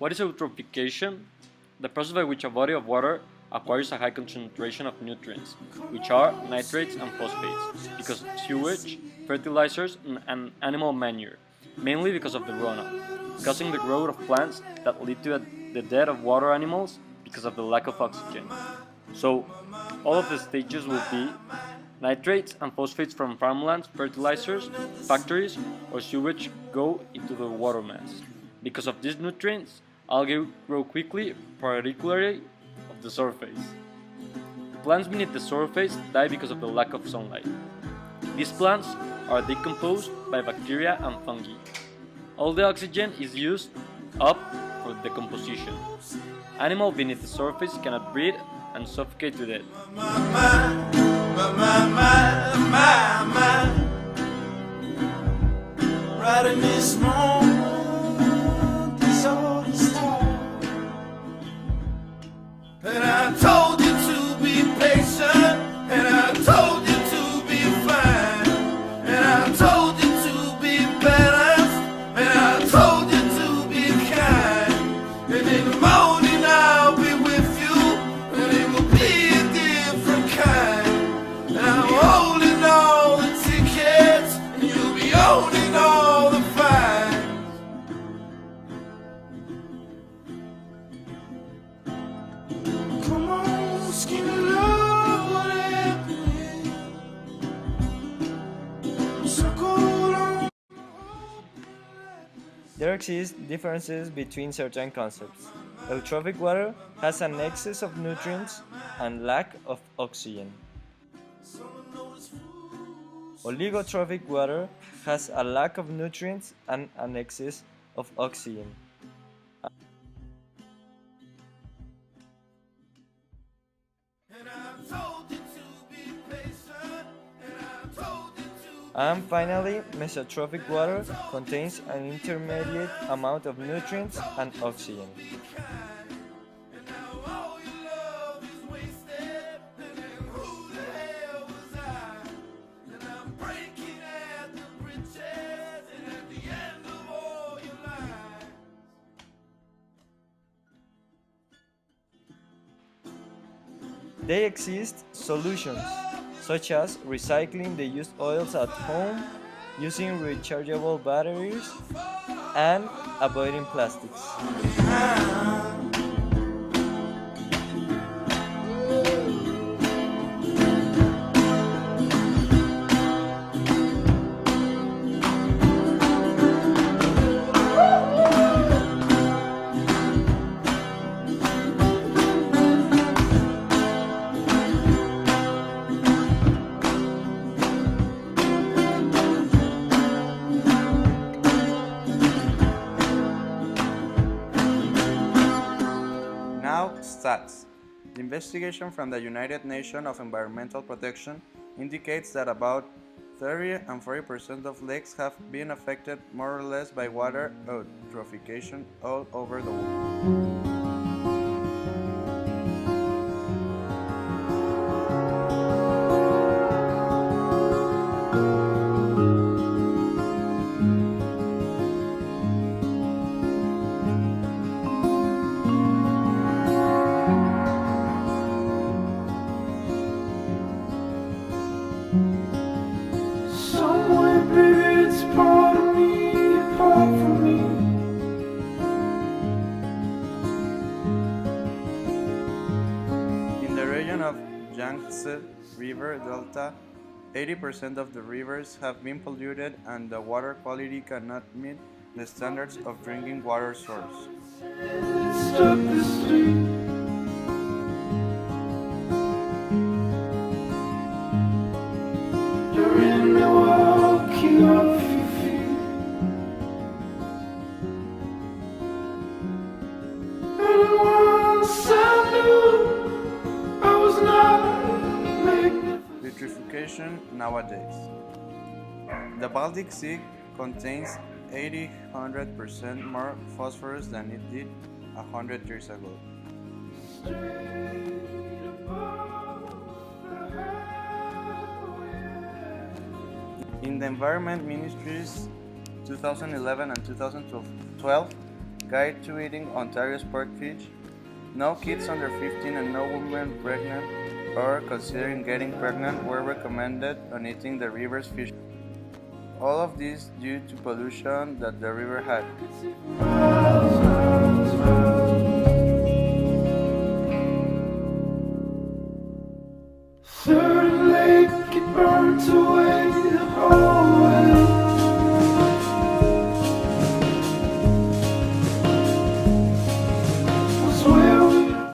What is eutrophication? The process by which a body of water acquires a high concentration of nutrients, which are nitrates and phosphates, because of sewage, fertilizers, and animal manure, mainly because of the runoff, causing the growth of plants that lead to the death of water animals because of the lack of oxygen. So, all of the stages will be nitrates and phosphates from farmlands, fertilizers, factories, or sewage go into the water mass. Because of these nutrients, algae grow quickly, particularly of the surface. Plants beneath the surface die because of the lack of sunlight. These plants are decomposed by bacteria and fungi. All the oxygen is used up for decomposition. Animals beneath the surface cannot breathe and suffocate to death. Right in this moment, this all is time. And I told you to be patient, and I told you to be fine, and I told you to be balanced, and I told you to be kind. And in the morning I'll be with you, and it will be a different kind. And I'm holding all the tickets, and you'll be owning all the fines. Come on, skin of love, what happened? Circle on. There exist differences between certain concepts. Eutrophic water has an excess of nutrients and lack of oxygen. Oligotrophic water has a lack of nutrients and an excess of oxygen. And finally, mesotrophic water contains an intermediate amount of nutrients and oxygen. There exist solutions, such as recycling the used oils at home, using rechargeable batteries, and avoiding plastics. Now, stats. The investigation from the United Nations of Environmental Protection indicates that about 30 and 40% of lakes have been affected more or less by water eutrophication all over the world. Somewhere, baby, it's part of me, apart from me. In the region of Yangtze River Delta, 80% of the rivers have been polluted and the water quality cannot meet the standards of drinking water source. Stuck the street. You're in Milwaukee off your feet. And once I knew I was not magnificent. Eutrophication nowadays. The Baltic Sea contains 800% more phosphorus than it did 100 years ago. In the Environment Ministry's 2011 and 2012 Guide to Eating Ontario's Pork Fish, no kids under 15 and no women pregnant or considering getting pregnant were recommended on eating the river's fish. All of this due to pollution that the river had.